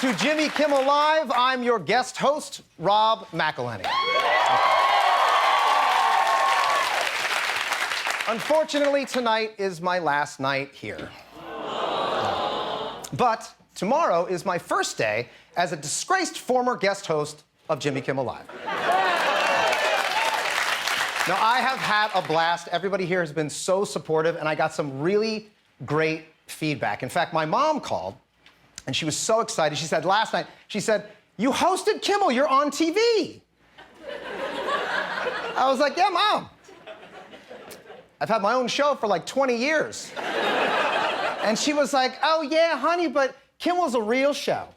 to Jimmy Kimmel Live. I'm your guest host, Rob McElhenney. Unfortunately, tonight is my last night here. But tomorrow is my first day as a disgraced former guest host of Jimmy Kimmel Live. Now, I have had a blast. Everybody here has been so supportive, and I got some really great feedback. In fact, my mom called, and she was so excited. She said last night, she said, "You hosted Kimmel, you're on TV." I was like, "Yeah, Mom. I've had my own show for like 20 years. And she was like, "Oh, yeah, honey, but Kimmel's a real show."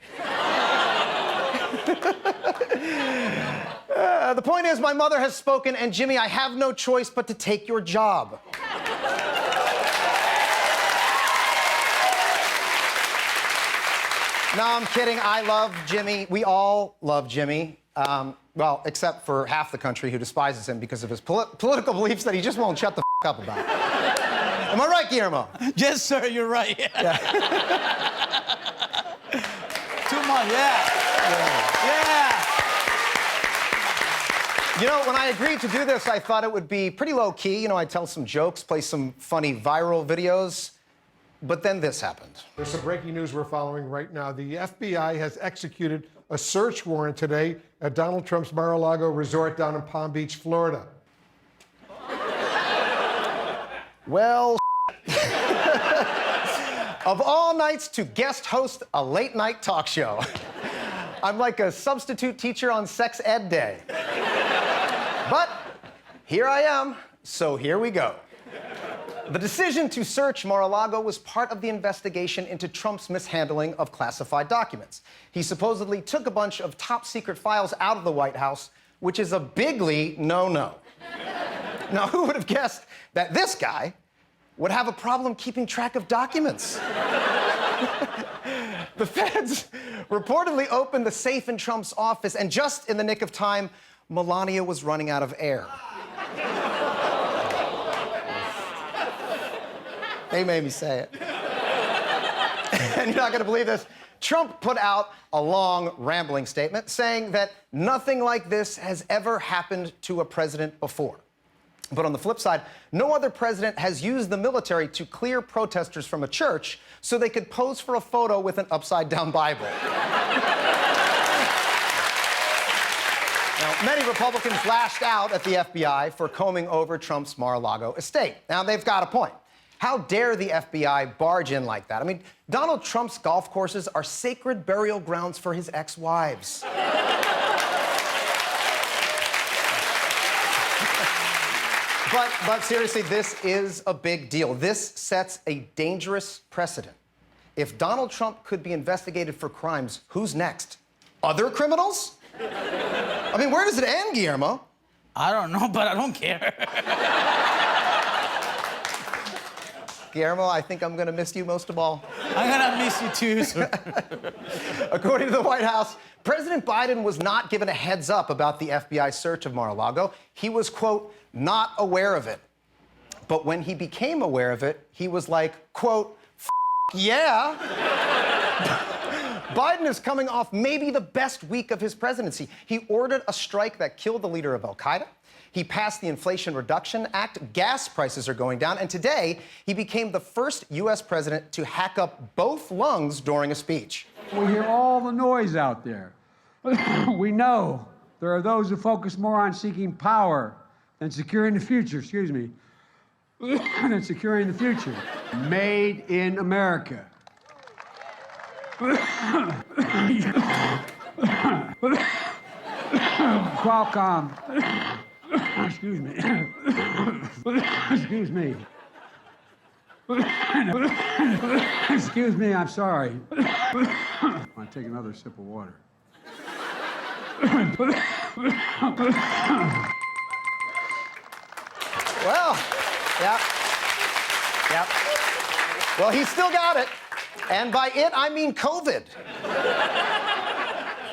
The point is, my mother has spoken, and Jimmy, I have no choice but to take your job. No, I'm kidding. I love Jimmy. We all love Jimmy. Well, except for half the country who despises him because of his political beliefs that he just won't shut the up about. Am I right, Guillermo? Yes, sir, you're right. Yeah. Too much, yeah. You know, when I agreed to do this, I thought it would be pretty low-key. You know, I'd tell some jokes, play some funny viral videos. But then this happened. There's some breaking news we're following right now. The FBI has executed a search warrant today at Donald Trump's Mar-a-Lago resort down in Palm Beach, Florida. Well, of all nights to guest host a late-night talk show. I'm like a substitute teacher on sex ed day. But here I am, so here we go. The decision to search Mar-a-Lago was part of the investigation into Trump's mishandling of classified documents. He supposedly took a bunch of top-secret files out of the White House, which is a bigly no-no. Now, who would have guessed that this guy would have a problem keeping track of documents? The feds reportedly opened the safe in Trump's office, and just in the nick of time, Melania was running out of air. They made me say it. And you're not gonna believe this. Trump put out a long, rambling statement saying that nothing like this has ever happened to a president before. But on the flip side, no other president has used the military to clear protesters from a church so they could pose for a photo with an upside-down Bible. Now, many Republicans lashed out at the FBI for combing over Trump's Mar-a-Lago estate. Now, they've got a point. How dare the FBI barge in like that? I mean, Donald Trump's golf courses are sacred burial grounds for his ex-wives. But seriously, this is a big deal. This sets a dangerous precedent. If Donald Trump could be investigated for crimes, who's next? Other criminals? I mean, where does it end, Guillermo? I don't know, but I don't care. Guillermo, I think I'm gonna miss you most of all. I'm gonna miss you too, sir. According to the White House, President Biden was not given a heads up about the FBI search of Mar-a-Lago. He was, quote, not aware of it. But when he became aware of it, he was like, quote, yeah. Biden is coming off maybe the best week of his presidency. He ordered a strike that killed the leader of Al-Qaeda. He passed the Inflation Reduction Act. Gas prices are going down. And today, he became the first U.S. president to hack up both lungs during a speech. We hear all the noise out there. We know there are those who focus more on seeking power than securing the future, than securing the future. Made in America. Qualcomm. Excuse me. Excuse me. Excuse me, I'm sorry. I want to take another sip of water. Well, yep. Well, he still got it. And by it, I mean COVID.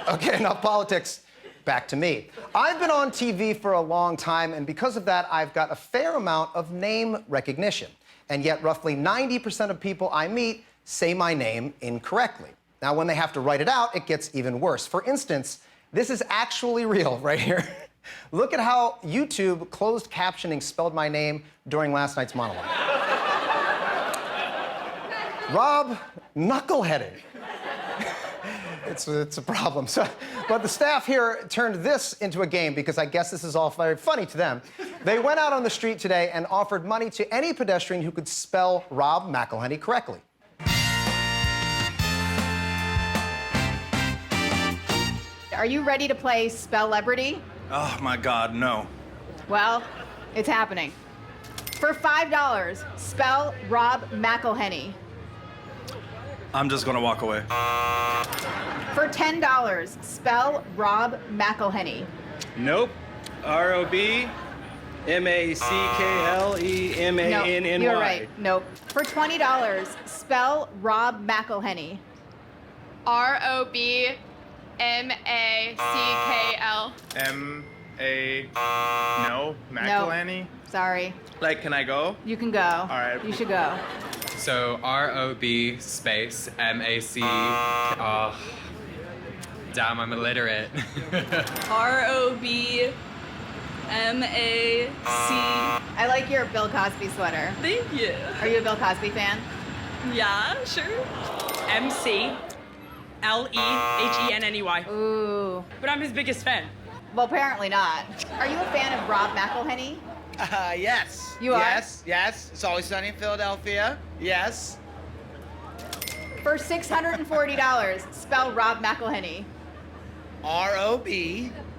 Okay, enough politics. Back to me. I've been on TV for a long time, and because of that, I've got a fair amount of name recognition. And yet, roughly 90% of people I meet say my name incorrectly. Now, when they have to write it out, it gets even worse. For instance, this is actually real right here. Look at how YouTube closed captioning spelled my name during last night's monologue. Rob Knuckleheaded. It's a problem. But the staff here turned this into a game because I guess this is all very funny to them. They went out on the street today and offered money to any pedestrian who could spell Rob McElhenney correctly. Are you ready to play Spell-lebrity? Oh my God, no. Well, it's happening. For $5, spell Rob McElhenney. I'm just gonna walk away. For $10, spell Rob McElhenney. Nope. ROBMACKLEMANNY. No, you're right. Nope. For $20, spell Rob McElhenney. ROBMACKL. No, McElhenney. Sorry. Like, can I go? You can go. All right. You should go. So ROB space MAC. Oh, damn, I'm illiterate. ROBMAC. I like your Bill Cosby sweater. Thank you. Are you a Bill Cosby fan? Yeah, sure. McLehenny. Ooh. But I'm his biggest fan. Well, apparently not. Are you a fan of Rob McElhenney? Yes. You are? Yes. It's Always Sunny in Philadelphia. Yes. For $640, spell Rob McElhenney. ROB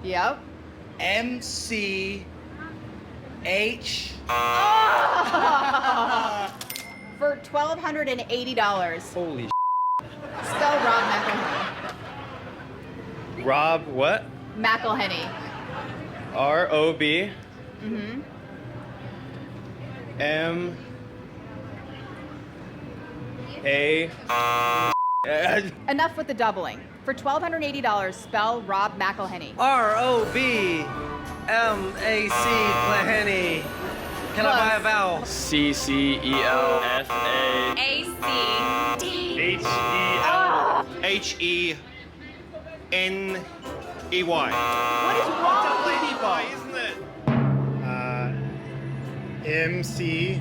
Yep. MC H. For $1,280, Holy spell Rob McElhenney. Rob what? McElhenney. ROB. Mm-hmm. MA. Enough with the doubling. For $1,280, spell Rob McElhenney. ROB MAC Clehenny. Can I buy a vowel? CCELFA. HENEY. What is wrong with you people? Isn't it? MCELHENY.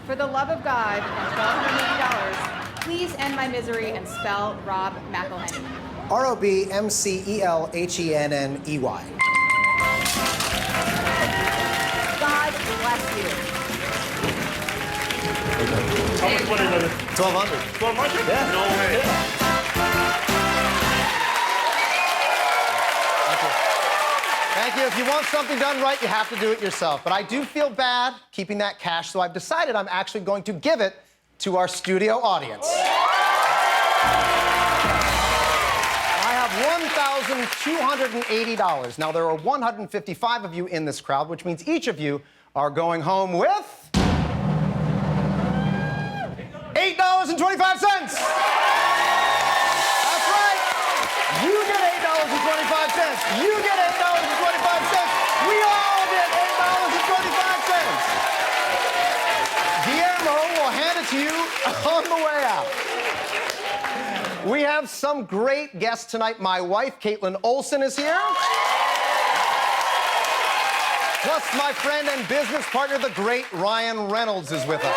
For the love of God and $1,280, please end my misery and spell Rob McElhenney. ROBMCELHENNEY. God bless you. How much money was it? 1,200. 1,200? Yeah. No way. Thank you. If you want something done right, you have to do it yourself. But I do feel bad keeping that cash, so I've decided I'm actually going to give it to our studio audience. I have $1,280. Now, there are 155 of you in this crowd, which means each of you are going home with $8.25. That's right. You get $8.25. You get $8.25. We all get $8.25. Guillermo will hand it to you on the way out. We have some great guests tonight. My wife, Caitlin Olsen, is here. Plus, my friend and business partner, the great Ryan Reynolds, is with us.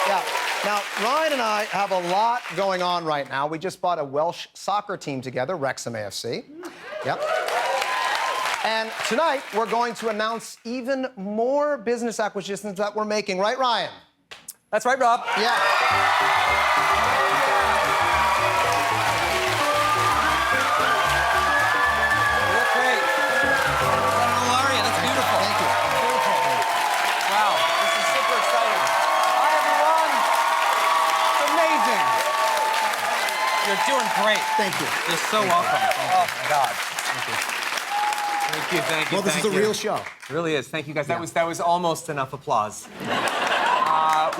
Yeah. Now, Ryan and I have a lot going on right now. We just bought a Welsh soccer team together, Wrexham AFC. Yep. And tonight, we're going to announce even more business acquisitions that we're making. Right, Ryan? That's right, Rob. Yeah. Look great. How are you? That's beautiful. Thank you. Wow, this is super exciting. Hi, everyone. It's amazing. You're doing great. Thank you. You're so welcome. Oh, my God. Thank you, thank you. Well, this is a real show. It really is. Thank you, guys. Yeah. That was almost enough applause.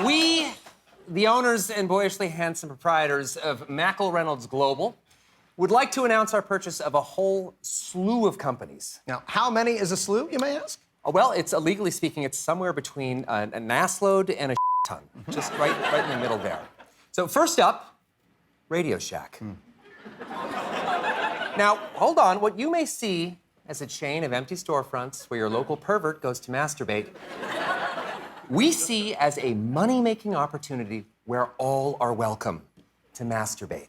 We, the owners and boyishly handsome proprietors of Ryan Reynolds Global, would like to announce our purchase of a whole slew of companies. Now, how many is a slew, you may ask? Well, it's legally speaking, it's somewhere between an ass load and a ton. Just right in the middle there. So first up, Radio Shack. Now, hold on. What you may see as a chain of empty storefronts where your local pervert goes to masturbate, we see as a money-making opportunity where all are welcome to masturbate.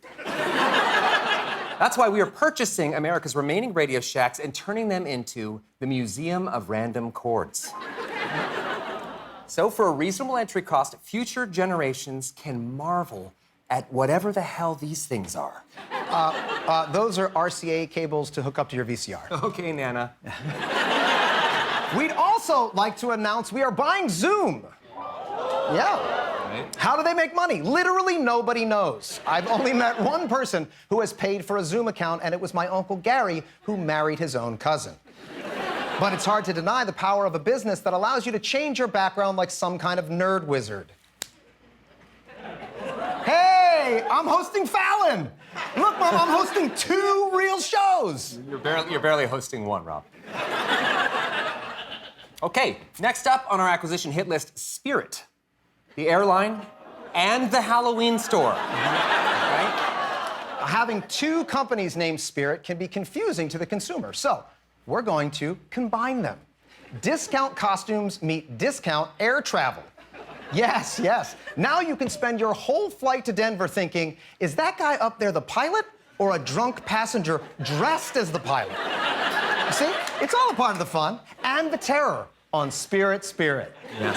That's why we are purchasing America's remaining Radio Shacks and turning them into the Museum of Random Chords. So for a reasonable entry cost, future generations can marvel at whatever the hell these things are. Those are RCA cables to hook up to your VCR. Okay, Nana. We'd also like to announce we are buying Zoom. Yeah. Right. How do they make money? Literally nobody knows. I've only met one person who has paid for a Zoom account, and it was my Uncle Gary, who married his own cousin. But it's hard to deny the power of a business that allows you to change your background like some kind of nerd wizard. Hey, I'm hosting Fallon. Look, Mom, I'm hosting 2 real shows. You're barely hosting one, Rob. Okay, next up on our acquisition hit list, Spirit, the airline and the Halloween store. Right? Having 2 companies named Spirit can be confusing to the consumer, so we're going to combine them. Discount costumes meet discount air travel. Yes, yes. Now you can spend your whole flight to Denver thinking, is that guy up there the pilot or a drunk passenger dressed as the pilot? You see? It's all a part of the fun and the terror on Spirit. Yes.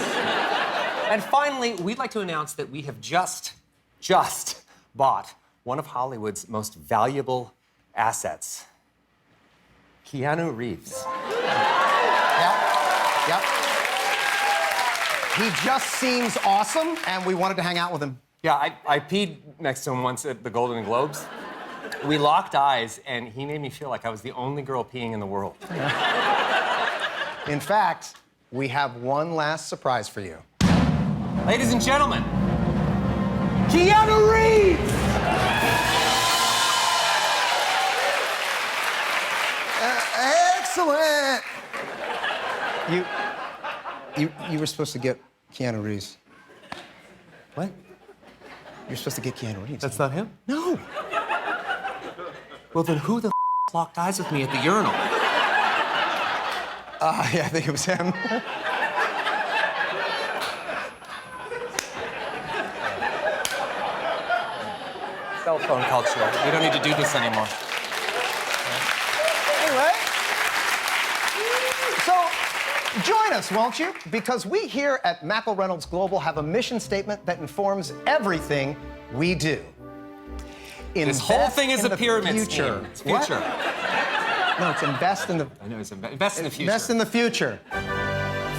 And finally, we'd like to announce that we have just bought one of Hollywood's most valuable assets, Keanu Reeves. Yep. He just seems awesome, and we wanted to hang out with him. Yeah, I peed next to him once at the Golden Globes. We locked eyes, and he made me feel like I was the only girl peeing in the world. In fact, we have one last surprise for you. Ladies and gentlemen, Keanu Reeves! Excellent! You were supposed to get Keanu Reeves. What? You're supposed to get Keanu Reeves. That's not him? No. Well, then who the locked eyes with me at the urinal? Yeah, I think it was him. Cell phone culture. We don't need to do this anymore. Anyway, so join us, won't you? Because we here at McElhenney Global have a mission statement that informs everything we do. This whole thing is a pyramid future. scheme. It's future. What? No, it's invest in the... I know, it's invest in the future. Invest in the future.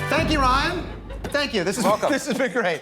Thank you, Ryan. Thank you. This has been great.